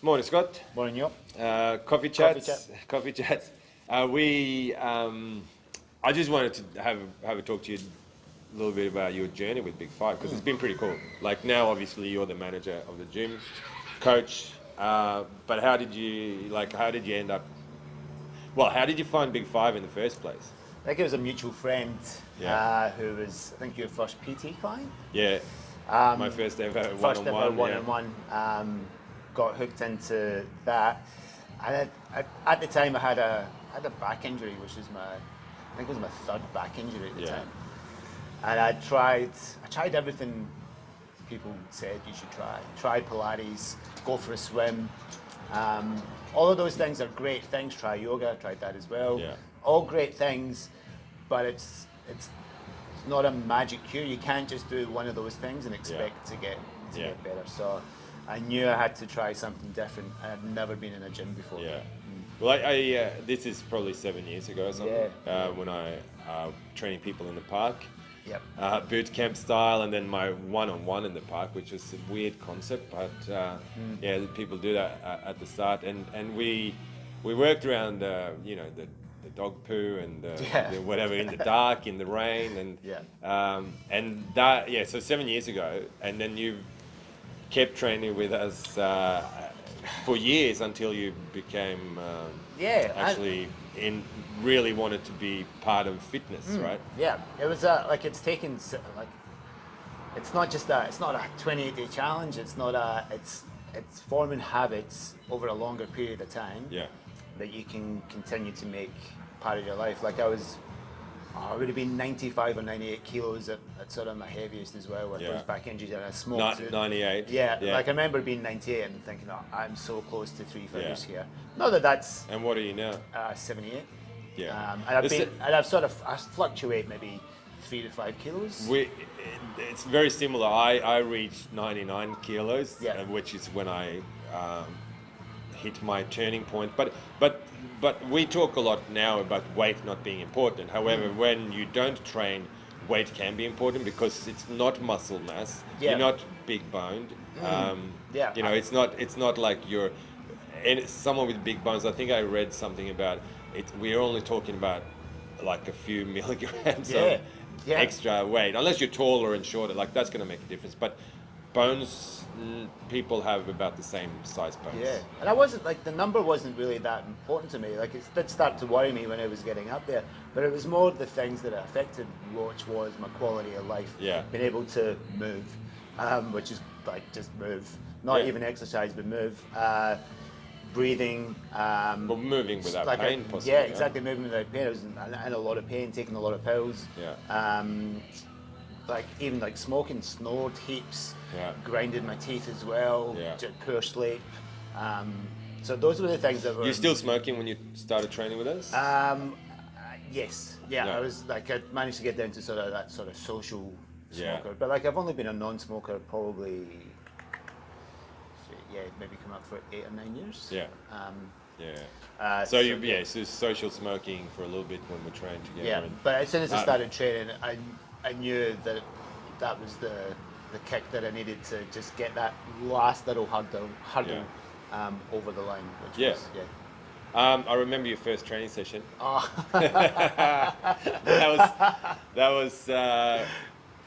Morning, Scott. Morning, yo. Coffee Coffee chats. chat. Coffee chats. I just wanted to have a talk to you a little bit about your journey with Big Five because it's been pretty cool. Like now, obviously, you're the manager of the gym, coach. But how did you end up? Well, how did you find Big Five in the first place? I think it was a mutual friend Yeah. who was, I think, your first PT client. Yeah. My first ever First ever one-on-one. Yeah. one-on-one. Got hooked into that. And at the time, I had a back injury, which is I think it was my third back injury at the Yeah. time. And I tried everything people said you should try. Try Pilates, go for a swim. All of those things are great things. Try yoga, I tried that as well. Yeah. All great things, but it's not a magic cure. You can't just do one of those things and expect to get better. So I knew I had to try something different. I had never been in a gym before. Yeah. Well, this is probably 7 years ago or something. Yeah. When I training people in the park, Yep. boot camp style, and then my one-on-one in the park, which was a weird concept, but yeah, people do that at the start, and we worked around the dog poo and the whatever in the dark, in the rain, and and that so 7 years ago, and then you kept training with us for years until you became actually really wanted to be part of fitness, right? Yeah, it was it's taken it's not just it's not a 28-day challenge. It's forming habits over a longer period of time Yeah, that you can continue to make part of your life. I would have been 95 or 98 kilos at sort of my heaviest as well with those back injuries, and I smoked. 98. Yeah, like I remember being 98 and thinking, oh, I'm so close to three figures here. Not that that's And what are you now? 78. Yeah. I fluctuate maybe 3 to 5 kilos. It's very similar. I reached 99 kilos, Yeah. which is when I hit my turning point. But we talk a lot now about weight not being important. However, when you don't train, weight can be important because it's not muscle mass. Yeah. You're not big boned. It's not like you're. And someone with big bones. I think I read something about it. We're only talking about like a few milligrams of extra weight, unless you're taller and shorter. Like that's going to make a difference. But bones, people have about the same size bones. Yeah, and I wasn't the number wasn't really that important to me. It did start to worry me when I was getting up there, but it was more the things that it affected, which was my quality of life. Yeah. Being able to move, which is just move, not even exercise, but move. Breathing. But moving without pain, possibly. Yeah, exactly. Moving without pain. I was in a lot of pain, taking a lot of pills. Yeah. Even smoking, snored heaps. Yeah. Grinded my teeth as well. Yeah. Poor sleep. So those were the things that were. You still smoking when you started training with us? Yes. Yeah. I was I managed to get down to that sort of social smoker. Yeah. But I've only been a non-smoker probably. Maybe come up for 8 or 9 years. Yeah. Uh, So so social smoking for a little bit when we trained together. Yeah, and- but as soon as I started training, I knew that was the kick that I needed to just get that last little hurdle over the line. Which was, I remember your first training session. Oh. that was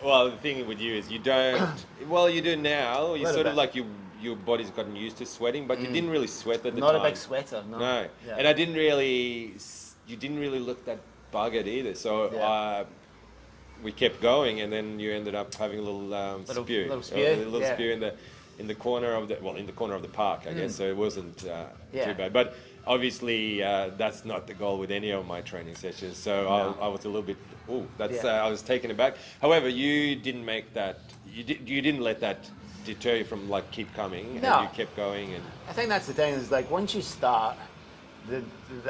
well, the thing with you is you don't. Well, you do now. You sort of like your body's gotten used to sweating, but you didn't really sweat at the Not time. a big sweater, no. No, Yeah. and you didn't really look that buggered either. So we kept going, and then you ended up having a little spew, little spew in the corner of the park, I guess. So it wasn't too bad, but obviously that's not the goal with any of my training sessions. So I was a little bit. I was taken aback. However, you didn't make that. You didn't let that deter you from keep coming. No. And you kept going, and I think that's the thing is once you start, the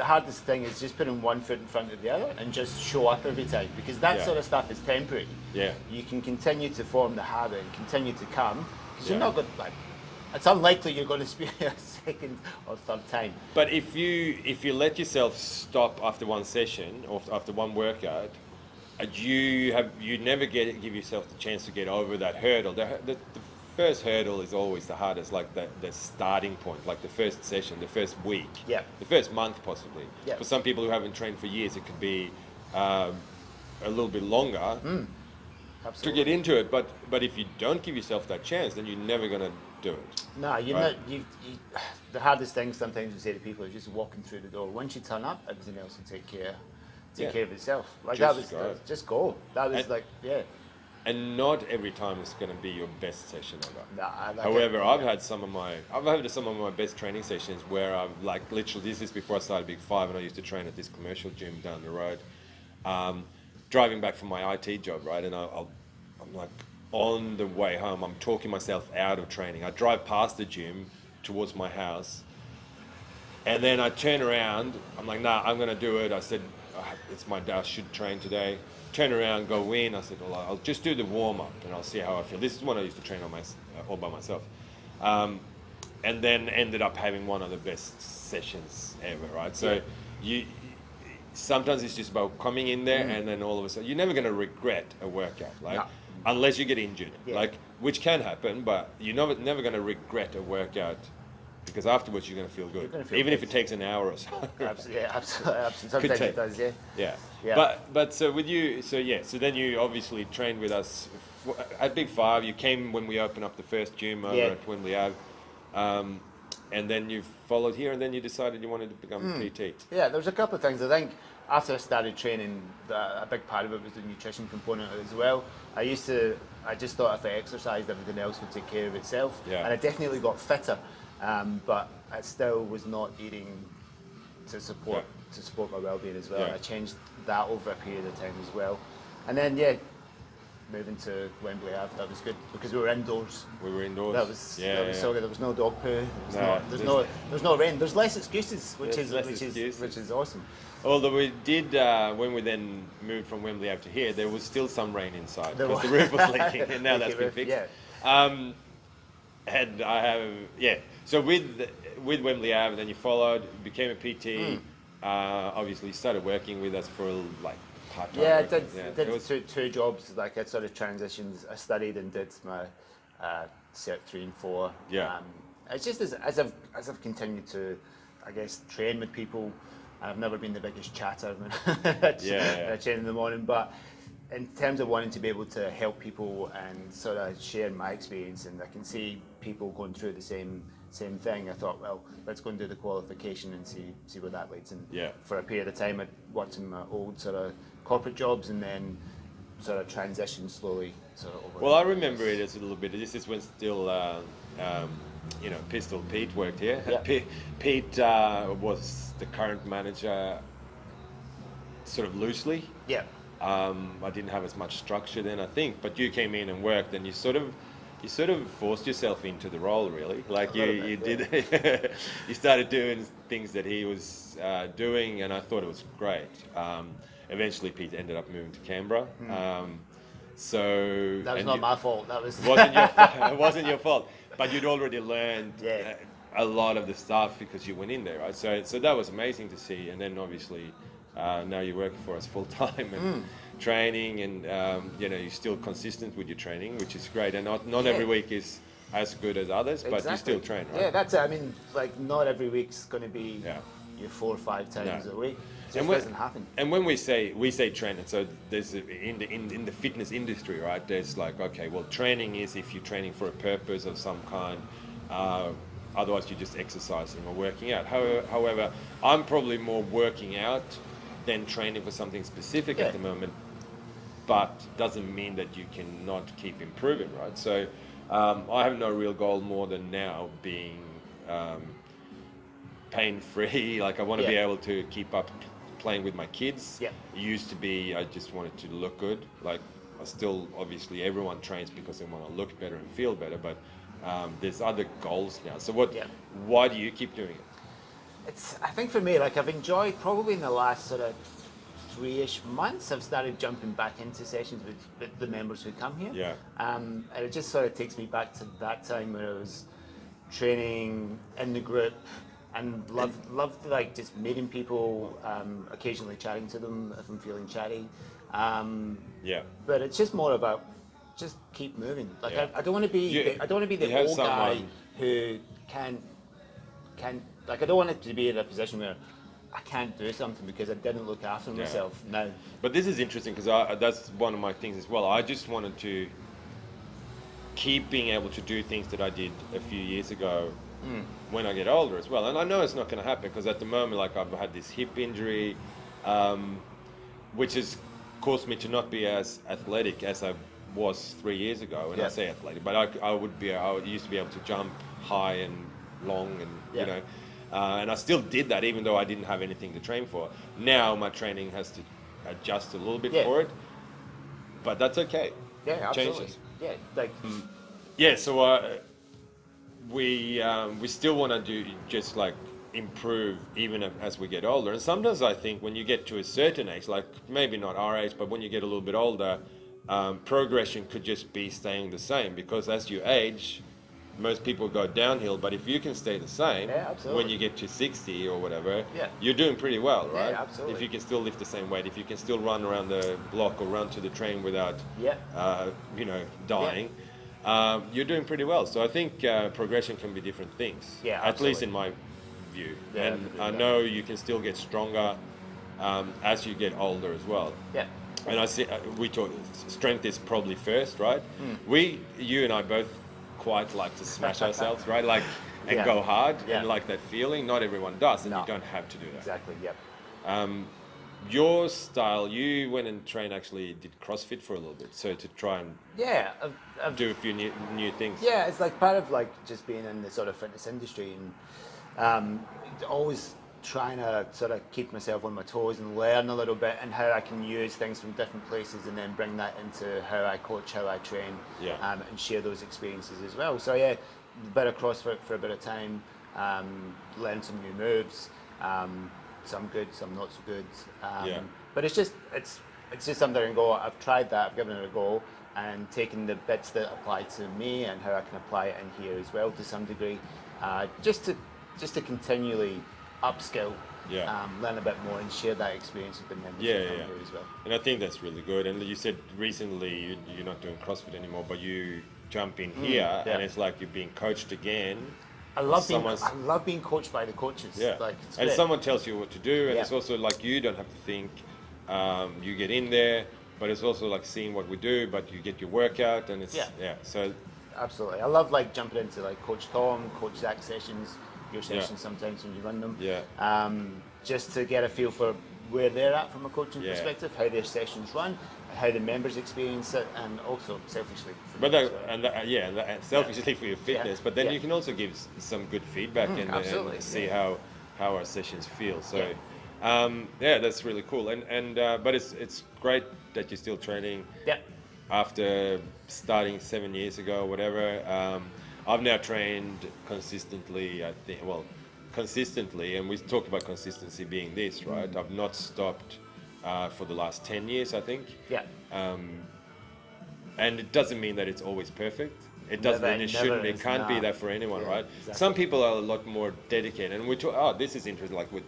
hardest thing is just putting one foot in front of the other and just show up every time, because that sort of stuff is temporary. Yeah. You can continue to form the habit and continue to come, because you're not going it's unlikely you're going to speak a second or third time. But if you let yourself stop after one session or after one workout, you never give yourself the chance to get over that hurdle. The first hurdle is always the hardest, like the starting point, like the first session, the first week, Yeah. the first month possibly. Yeah. For some people who haven't trained for years, it could be a little bit longer to Absolutely. get into it. But if you don't give yourself that chance, then you're never gonna do it. No, you're Right. not. The hardest thing sometimes we say to people is just walking through the door. Once you turn up, everything else will take care Yeah. of itself. Like Just that go. was just go. That was And- like And not every time is going to be your best session ever. Nah, like However, I've had some of my best training sessions where I've like literally, this is before I started Big Five, and I used to train at this commercial gym down the road. Driving back from my IT job, right, and I'm like on the way home, I'm talking myself out of training. I drive past the gym towards my house, and then I turn around. I'm like, nah, I'm gonna do it. I said, it's my day. I should train today. Turn around, go in. I said, well, I'll just do the warm up and I'll see how I feel. This is when I used to train all by myself, and then ended up having one of the best sessions ever. Right. So you sometimes it's just about coming in there, and then all of a sudden you're never gonna regret a workout, like No. unless you get injured, Yeah. like which can happen, but you're never gonna regret a workout. Because afterwards you're going to feel good, gonna feel even if good. it takes an hour or so. absolutely, sometimes take- it does, yeah. Yeah. Yeah. But so with you, so then you obviously trained with us at Big Five. You came when we opened up the first gym over Yeah. at Wembley Ave, and then you followed here, and then you decided you wanted to become a PT. Yeah, there was a couple of things. I think after I started training, a big part of it was the nutrition component as well. I just thought if I exercised, everything else would take care of itself. Yeah. And I definitely got fitter, but I still was not eating to support my well-being as well. Yeah. And I changed that over a period of time as well. And then moving to Wembley Ave, that was good because we were indoors. We were indoors. That was so good. There was no dog poo. There's no rain. There's less excuses, which There's is less which excuses. is awesome. Although we did, when we then moved from Wembley Ave to here, there was still some rain inside There because the was. roof was leaking, and now that's been Leaking fixed. roof, And I have, so with Wembley Ave, then you followed, became a PT, obviously you started working with us for like part-time. Yeah, I working. did it was- two jobs. Like I sort of transitions. I studied and did my Cert 3 and 4. Yeah. It's just as I've continued to, I guess, train with people. I've never been the biggest chatter when I train in the morning, but in terms of wanting to be able to help people and sort of share my experience, and I can see people going through the same thing, I thought, well, let's go and do the qualification and see where that leads. And for a period of time, I worked in my old sort of corporate jobs, and then sort of transitioned slowly. Over. Well, I remember it as a little bit. This is when still, Pistol Pete worked here. Yeah. Pete was the current manager, sort of loosely. Yeah. I didn't have as much structure then, I think, but you came in and worked, and you sort of forced yourself into the role, really. Like you did, you started doing things that he was doing, and I thought it was great. Eventually, Pete ended up moving to Canberra. So That was not my fault. That was it wasn't your fault, but you'd already learned Yeah. a lot of the stuff because you went in there, right? So that was amazing to see, and then obviously now you're working for us full time and training, and you're still consistent with your training, which is great. And not every week is as good as others, but you still train, right? Yeah, that's it. I mean, like not every week's going to be your 4 or 5 times a week. It just doesn't happen. And when we say training, so there's in the fitness industry, right? There's like, okay, well, training is if you're training for a purpose of some kind. Otherwise, you're just exercising or working out. However, I'm probably more working out than training for something specific at the moment. But doesn't mean that you cannot keep improving, right? So I have no real goal more than now being pain-free. Like I want to be able to keep up playing with my kids. Yeah. It used to be I just wanted to look good. Like I still, obviously everyone trains because they want to look better and feel better, but there's other goals now. So why do you keep doing it? I think for me, like I've enjoyed probably in the last sort of 3-ish months, I've started jumping back into sessions with the members who come here. Yeah. And it just sort of takes me back to that time where I was training in the group and loved like just meeting people, occasionally chatting to them if I'm feeling chatty. But it's just more about just keep moving. Like Yeah. I don't want to be I don't want to be you the have old guy someone- who can like I don't want it to be in a position where I can't do something because I didn't look after myself. No. But this is interesting because that's one of my things as well. I just wanted to keep being able to do things that I did a few years ago when I get older as well. And I know it's not going to happen because at the moment, like I've had this hip injury, which has caused me to not be as athletic as I was 3 years ago. And I say athletic, but I used to be able to jump high and long and, you know, and I still did that even though I didn't have anything to train for. Now my training has to adjust a little bit for it, but that's okay. Yeah, absolutely. Changes. Yeah, like Yeah, so we still want to do just like improve even as we get older. And sometimes I think when you get to a certain age, like maybe not our age, but when you get a little bit older, progression could just be staying the same because as you age, most people go downhill. But if you can stay the same when you get to 60 or whatever, you're doing pretty well, right? Yeah, absolutely. If you can still lift the same weight, if you can still run around the block or run to the train without, you know, dying. You're doing pretty well. So I think progression can be different things. Yeah, at least in my view. Yeah, and I know you can still get stronger as you get older as well. Yeah. And I see we talk strength is probably first, right? You and I both quite like to smash ourselves, right? Like and go hard and like that feeling. Not everyone does, and you don't have to do that. Exactly. Yep. Your style, you went and trained, actually did CrossFit for a little bit, so to try and I've do a few new things. Yeah, it's like part of like just being in the sort of fitness industry and always trying to sort of keep myself on my toes and learn a little bit and how I can use things from different places and then bring that into how I coach, how I train, and share those experiences as well. So yeah, a bit of CrossFit for a bit of time, learn some new moves, some good, some not so good. But it's just something I can go, I've tried that, I've given it a go, and taken the bits that apply to me and how I can apply it in here as well to some degree, just to continually upskill, learn a bit more and share that experience with the members who come here as well. And I think that's really good. And you said recently you're not doing CrossFit anymore, but you jump in here and it's like you're being coached again. I love being coached by the coaches. Yeah, like, and someone tells you what to do, and it's also like you don't have to think. You get in there, but it's also like seeing what we do. But you get your workout, and it's So absolutely, I love like jumping into like Coach Tom, Coach Zach sessions, your sessions sometimes when you run them. Just to get a feel for where they're at from a coaching perspective, how their sessions run, how the members experience it, and also selfishly. But selfishly for your fitness. But then you can also give some good feedback and see how our sessions feel. So that's really cool. And but it's great that you're still training. After starting 7 years ago, or whatever. I've now trained consistently. I think consistently, and we talk about consistency being this, right? I've not stopped for the last 10 years, I think. And it doesn't mean that it's always perfect. It doesn't, and it shouldn't. It can't be that for anyone, right? Exactly. Some people are a lot more dedicated, and we talk. This is interesting. Like with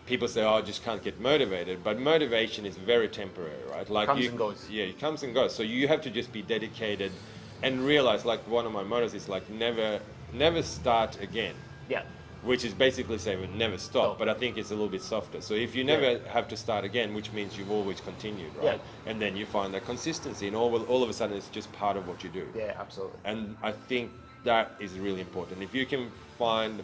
people say, I just can't get motivated, but motivation is very temporary, right? Like comes and goes. Yeah, it comes and goes. So you have to just be dedicated and realize, like one of my mottos is like never start again. Which is basically saying never stop, but I think it's a little bit softer. So if you never have to start again, which means you've always continued, right? And then you find that consistency, and all of a sudden it's just part of what you do. Yeah, absolutely. And I think that is really important. If you can find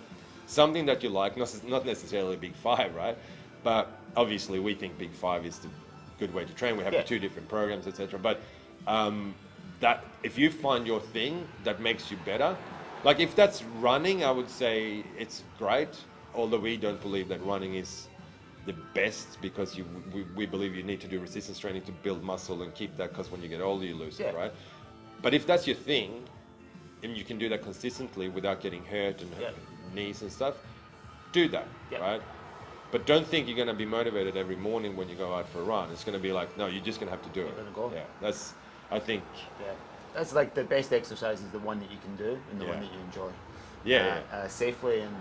something that you like, not necessarily Big Five, right? But obviously we think Big Five is the good way to train. We have the 2 different programs, etc. But that if you find your thing that makes you better. Like if that's running, I would say it's great, although we don't believe that running is the best because we believe you need to do resistance training to build muscle and keep that, because when you get older you lose it, right? But if that's your thing and you can do that consistently without getting hurt and knees and stuff, do that, right? But don't think you're going to be motivated every morning when you go out for a run. It's going to be like, no, you're just going to have to do it. That's, I think... That's like the best exercise is the one that you can do and the one that you enjoy. Safely and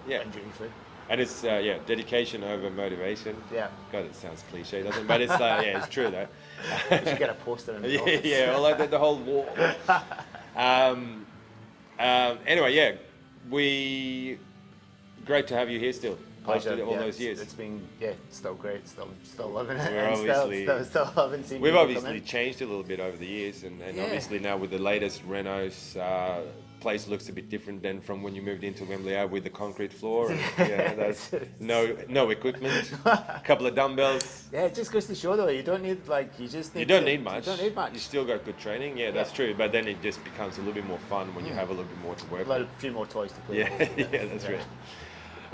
injury free. And it's dedication over motivation. Yeah. God, it sounds cliche, doesn't it? But it's it's true though. You should get a poster in the office. Yeah, or like the whole wall. Anyway, yeah, great to have you here still. Pleasure. After all those years. It's been still great. Still loving it. We're And obviously still loving seeing we've people come obviously in. changed a little bit over the years, and Yeah. obviously now with the latest renos, place looks a bit different than from when you moved into Wembley with the concrete floor. And, there's no equipment, a couple of dumbbells. Yeah, it just goes to show though, you don't need You don't need much. You don't need much. You still got good training. Yeah, that's true. But then it just becomes a little bit more fun when you have a little bit more to work with. A few more toys to play with. Yeah, that's right.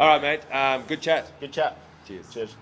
All right, mate. Good chat. Good chat. Cheers. Cheers.